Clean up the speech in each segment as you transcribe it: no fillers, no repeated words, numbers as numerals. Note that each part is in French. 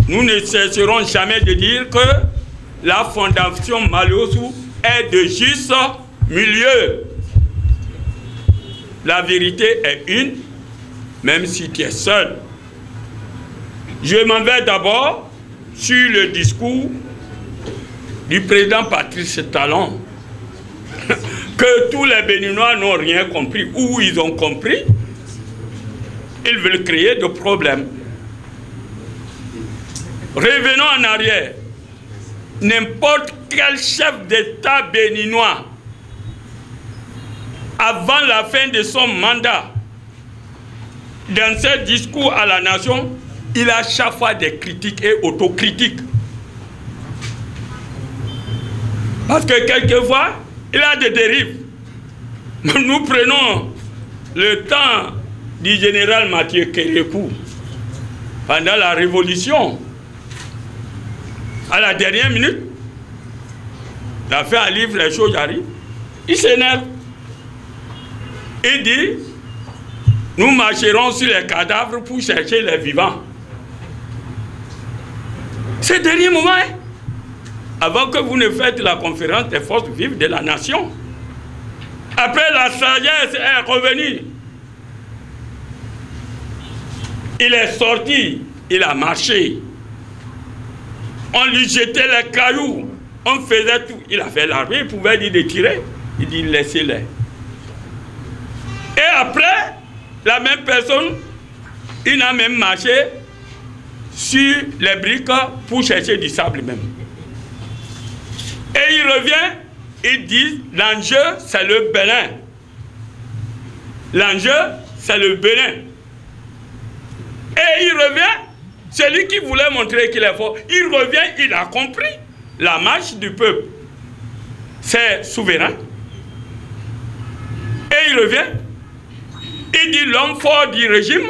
nous ne cesserons jamais de dire que la fondation Malossou est de juste milieu. La vérité est une, même si tu es seul. Je m'en vais d'abord sur le discours du président Patrice Talon, que tous les Béninois n'ont rien compris, ou ils ont compris, ils veulent créer des problèmes. Revenons en arrière. N'importe quel chef d'État béninois, avant la fin de son mandat, dans ses discours à la nation, il a chaque fois des critiques et autocritiques. Parce que quelquefois, il a des dérives. Nous prenons le temps du général Mathieu Kérékou pendant la Révolution. À la dernière minute, il a fait un livre, les choses arrivent. Il s'énerve. Il dit, nous marcherons sur les cadavres pour chercher les vivants. C'est le dernier moment, hein? Avant que vous ne faites la conférence des forces vives de la nation. Après, la sagesse est revenue. Il est sorti, il a marché. On lui jetait les cailloux, on faisait tout. Il avait l'armée, il pouvait dire de tirer. Il dit laissez-les. Et après, la même personne, il a même marché sur les briques pour chercher du sable même. Et il revient, il dit l'enjeu c'est le Bénin. L'enjeu c'est le Bénin. Et il revient, celui qui voulait montrer qu'il est fort, il revient, il a compris la marche du peuple. C'est souverain. Et il revient, il dit l'homme fort du régime,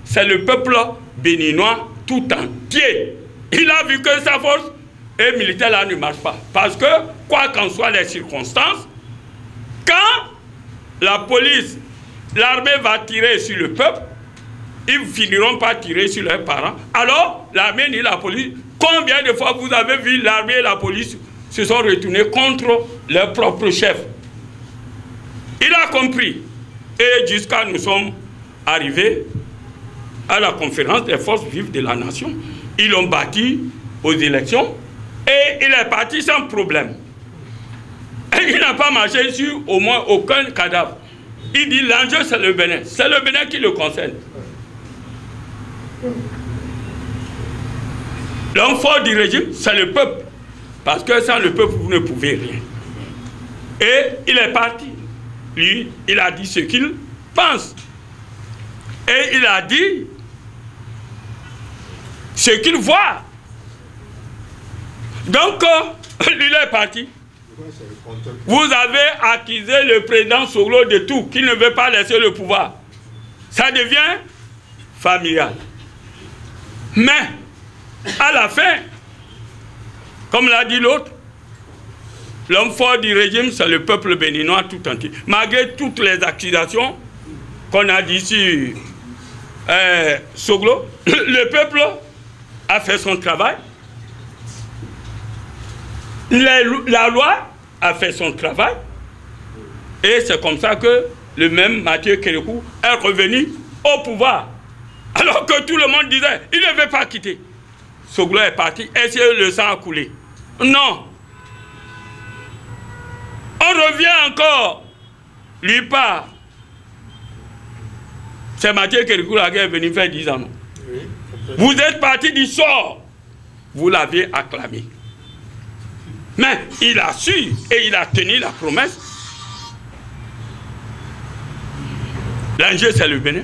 c'est le peuple béninois tout entier. Il a vu que sa force et militaire là ne marche pas. Parce que, quoi qu'en soient les circonstances, quand la police, l'armée va tirer sur le peuple, ils finiront par tirer sur leurs parents. Alors, l'armée ni la police, combien de fois vous avez vu l'armée et la police se sont retournés contre leur propre chef? Il a compris. Et jusqu'à nous sommes arrivés à la conférence des forces vives de la nation. Ils l'ont bâti aux élections et il est parti sans problème. Et il n'a pas marché sur au moins aucun cadavre. Il dit l'enjeu c'est le Bénin. C'est le Bénin qui le concerne. L'homme fort du régime, c'est le peuple. Parce que sans le peuple, vous ne pouvez rien. Et il est parti. Lui, il a dit ce qu'il pense. Et il a dit ce qu'il voit. Donc, lui est parti. Vous avez accusé le président Soglo de tout, qu'il ne veut pas laisser le pouvoir. Ça devient familial. Mais, à la fin, comme l'a dit l'autre, l'homme fort du régime, c'est le peuple béninois tout entier. Malgré toutes les accusations qu'on a dit sur Soglo, le peuple a fait son travail. La loi a fait son travail. Et c'est comme ça que le même Mathieu Kérékou est revenu au pouvoir. Alors que tout le monde disait, il ne veut pas quitter. Soglo est parti, et le sang a coulé. Non. On revient encore. Lui part. C'est Mathieu Kérékou qui est venu faire 10 ans. Oui, vous êtes parti du sort. Vous l'avez acclamé. Mais il a su et il a tenu la promesse. L'enjeu, c'est le Bénin.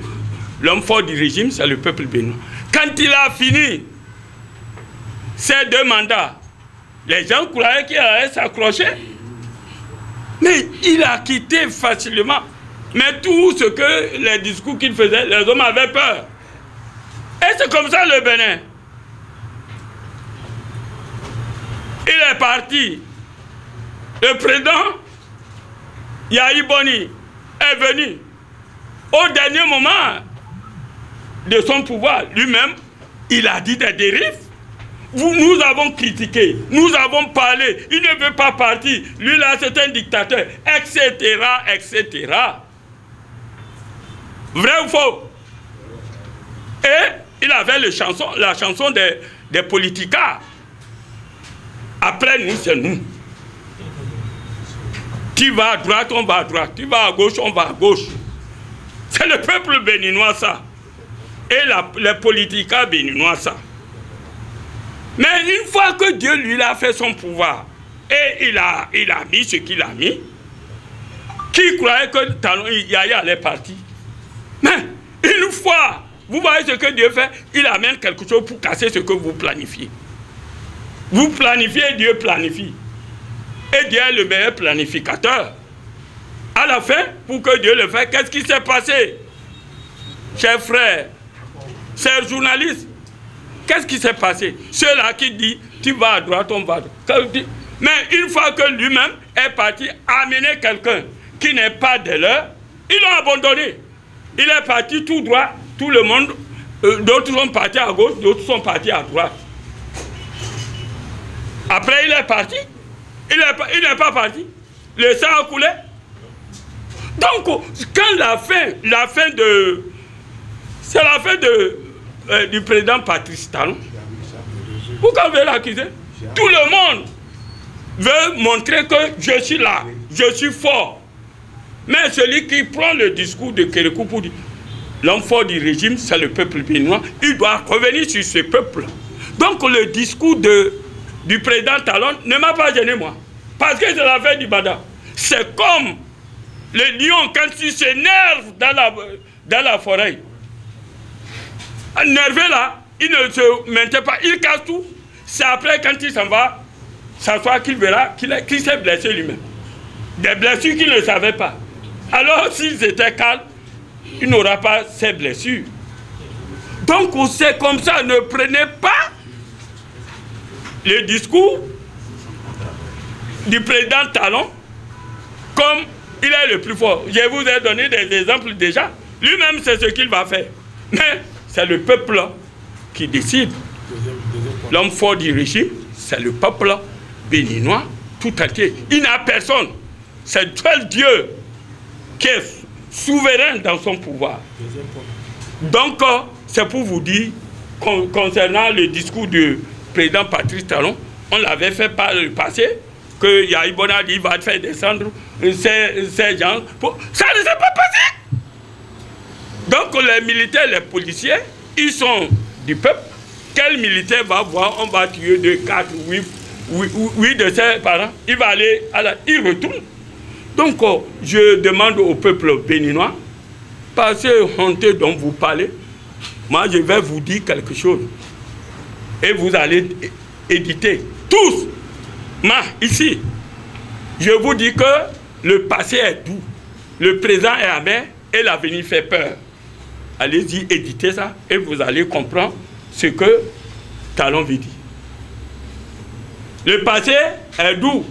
L'homme fort du régime, c'est le peuple béninois. Quand il a fini ces 2 mandats, les gens croyaient qu'il allait s'accrocher. Mais il a quitté facilement. Mais tout ce que les discours qu'il faisait, les hommes avaient peur. Et c'est comme ça le Bénin. Il est parti. Le président Yahi Boni est venu. Au dernier moment de son pouvoir, lui-même, il a dit des dérives. Nous avons critiqué, nous avons parlé, il ne veut pas partir, lui là c'est un dictateur, etc., etc. Vrai ou faux? Et il avait la chanson des politicards. Après nous, c'est nous. Tu vas à droite, on va à droite. Tu vas à gauche, on va à gauche. C'est le peuple béninois ça. Et les politicards béninois ça. Mais une fois que Dieu lui a fait son pouvoir, et il a mis ce qu'il a mis, qui croyait que Talon Yaya allait partir? Mais une fois, vous voyez ce que Dieu fait, il amène quelque chose pour casser ce que vous planifiez. Vous planifiez, Dieu planifie. Et Dieu est le meilleur planificateur. À la fin, pour que Dieu le fasse, qu'est-ce qui s'est passé? Chers frères, chers journalistes, qu'est-ce qui s'est passé? Ceux-là qui disent, tu vas à droite, on va à droite. Mais une fois que lui-même est parti amener quelqu'un qui n'est pas de leur, ils l'ont abandonné. Il est parti tout droit, tout le monde, d'autres sont partis à gauche, d'autres sont partis à droite. Après, il est parti. Il n'est pas parti. Le sang a coulé. Donc, quand c'est la fin du président Patrice Talon. Pourquoi vous l'accuser? Tout le monde veut montrer que je suis là, je suis fort. Mais celui qui prend le discours de Kérékou pour dire l'homme fort du régime, c'est le peuple béninois, il doit revenir sur ce peuple. Donc le discours du président Talon ne m'a pas gêné moi. Parce que c'est l'affaire du Bada. C'est comme le lion quand il s'énerve dans la forêt. Énervé là, il ne se maintient pas, il casse tout. C'est après quand il s'en va s'asseoir qu'il verra qu'il s'est blessé lui-même. Des blessures qu'il ne savait pas. Alors s'ils étaient calmes, il n'aura pas ces blessures. Donc c'est comme ça, ne prenez pas le discours du président Talon comme il est le plus fort. Je vous ai donné des exemples déjà. Lui-même, c'est ce qu'il va faire. Mais c'est le peuple qui décide. L'homme fort du régime, c'est le peuple béninois tout entier. Il n'a personne. C'est seul Dieu qui est souverain dans son pouvoir. Donc, c'est pour vous dire, concernant le discours du président Patrice Talon, on l'avait fait par le passé, que Yahi Bonadi va faire descendre ces gens. Ça ne s'est pas passé. Donc les militaires, les policiers, ils sont du peuple. Quel militaire va voir, on va tuer 2, 4, 8 de ses parents, il va aller, il retourne. Donc je demande au peuple béninois, par ce honteux dont vous parlez, moi je vais vous dire quelque chose. Et vous allez éditer tous. Moi, ici, je vous dis que le passé est doux, le présent est amer et l'avenir fait peur. Allez-y, éditez ça et vous allez comprendre ce que Talon veut dire. Le passé est doux,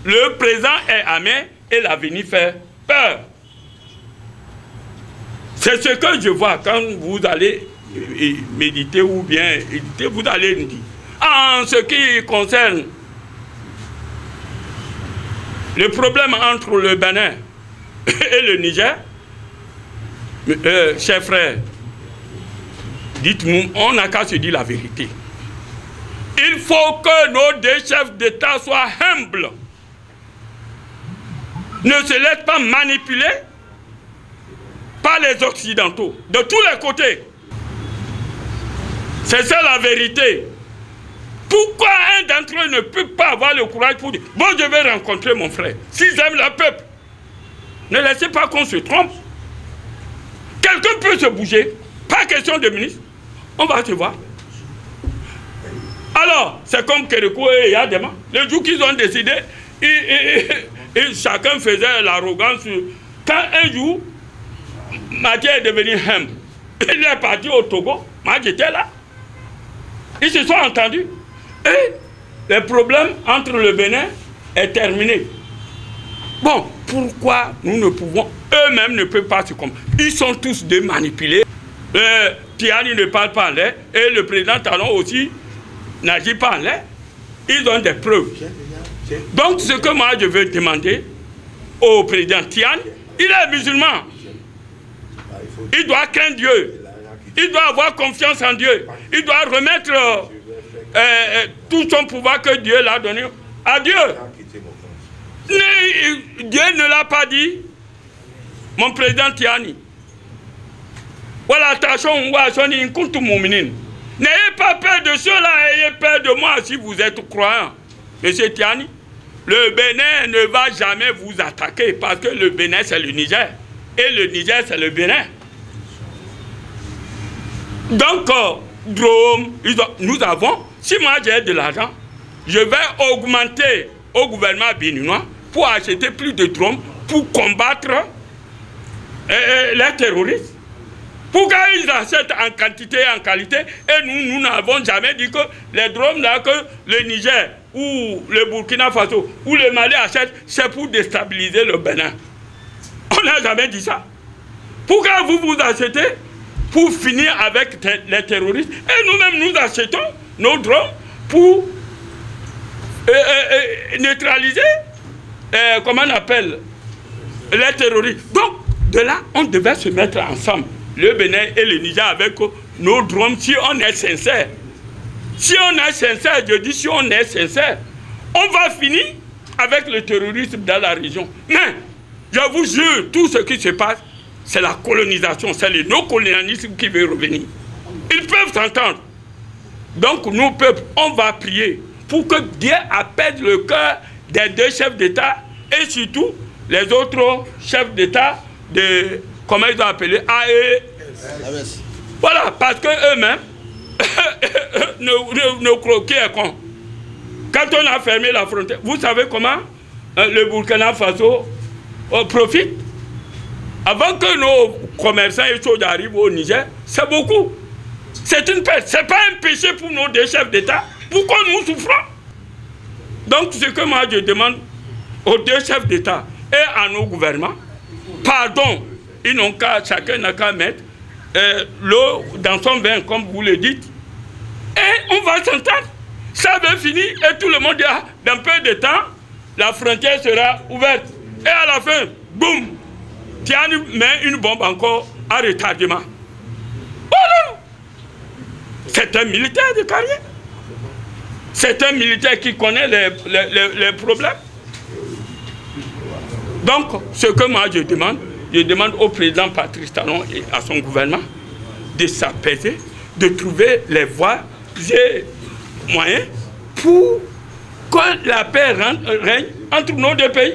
le présent est amer et l'avenir fait peur. C'est ce que je vois quand vous allez méditer ou bien éditer, vous allez me dire. En ce qui concerne le problème entre le Bénin et le Niger, chers frères, dites-nous, on n'a qu'à se dire la vérité. Il faut que nos deux chefs d'État soient humbles. Ne se laissent pas manipuler par les Occidentaux, de tous les côtés. C'est ça la vérité. Pourquoi un d'entre eux ne peut pas avoir le courage pour dire, bon, je vais rencontrer mon frère. S'ils aiment le peuple, ne laissez pas qu'on se trompe. Quelqu'un peut se bouger, pas question de ministre. On va se voir. Alors, c'est comme Kérékou et Yadema. Le jour qu'ils ont décidé, et chacun faisait l'arrogance. Quand un jour, Mathieu est devenu humble, il est parti au Togo, moi j'étais là. Ils se sont entendus. Et le problème entre le Bénin est terminé. Bon, pourquoi nous ne pouvons, eux-mêmes ne peuvent pas se comprendre. Ils sont tous démanipulés. Tiani ne parle pas anglais et le président Talon aussi n'agit pas en l'air. Ils ont des preuves. Donc, ce que moi je veux demander au président Tiani, il est musulman. Il doit craindre Dieu. Il doit avoir confiance en Dieu. Il doit remettre tout son pouvoir que Dieu l'a donné à Dieu. Dieu ne l'a pas dit. Mon président Tiani. Voilà, attention, n'ayez pas peur de cela, ayez peur de moi si vous êtes croyant. Monsieur Tiani, le Bénin ne va jamais vous attaquer parce que le Bénin c'est le Niger. Et le Niger c'est le Bénin. Donc, drone, nous avons, si moi j'ai de l'argent, je vais augmenter au gouvernement béninois pour acheter plus de drones pour combattre les terroristes. Pourquoi ils achètent en quantité et en qualité et nous n'avons jamais dit que les drones là que le Niger ou le Burkina Faso ou le Mali achètent, c'est pour déstabiliser le Bénin. On n'a jamais dit ça. Pourquoi vous achetez pour finir avec les terroristes et nous-mêmes nous achetons nos drones pour neutraliser, comment on appelle, les terroristes. Donc, de là, on devait se mettre ensemble, le Bénin et le Niger, avec nos drones, si on est sincère. Si on est sincère, je dis si on est sincère, on va finir avec le terrorisme dans la région. Mais, je vous jure, tout ce qui se passe, c'est la colonisation, c'est le néocolonialisme qui veut revenir. Ils peuvent s'entendre. Donc, nous, peuple, on va prier pour que Dieu apaise le cœur des deux chefs d'État et surtout les autres chefs d'État de, comment ils ont appelé, AES. Voilà, parce qu'eux-mêmes, qui est con. Quand on a fermé la frontière, vous savez comment le Burkina Faso profite? Avant que nos commerçants et choses arrivent au Niger, c'est beaucoup. C'est une perte. Ce n'est pas un péché pour nos deux chefs d'État. Pourquoi nous souffrons? Donc, ce que moi je demande aux deux chefs d'État et à nos gouvernements, pardon, ils n'ont qu'à, chacun n'a qu'à mettre l'eau dans son vin, comme vous le dites, et on va s'entendre. Ça va finir et tout le monde dira, dans peu de temps, la frontière sera ouverte. Et à la fin, boum, Tiani met une bombe encore à retardement. Oh non! C'est un militaire de carrière. C'est un militaire qui connaît les problèmes. Donc, ce que moi je demande au président Patrice Talon et à son gouvernement de s'apaiser, de trouver les voies et moyens pour que la paix règne entre nos deux pays.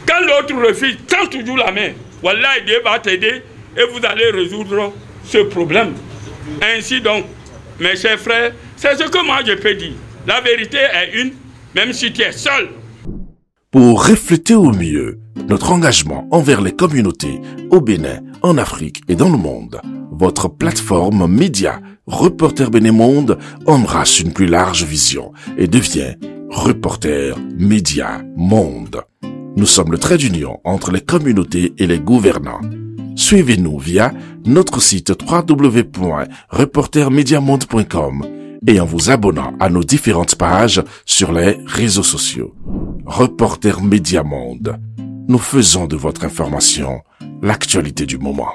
Quand l'autre refuse, tend toujours la main. Wallah, Dieu va t'aider et vous allez résoudre ce problème. Ainsi donc, mes chers frères, c'est ce que moi je peux dire. La vérité est une, même si tu es seul. Pour refléter au mieux notre engagement envers les communautés au Bénin, en Afrique et dans le monde, votre plateforme média Reporter Bénin Monde embrasse une plus large vision et devient Reporter Média Monde. Nous sommes le trait d'union entre les communautés et les gouvernants. Suivez-nous via notre site www.reportermediamonde.com et en vous abonnant à nos différentes pages sur les réseaux sociaux. Reporter Média Monde. Nous faisons de votre information l'actualité du moment.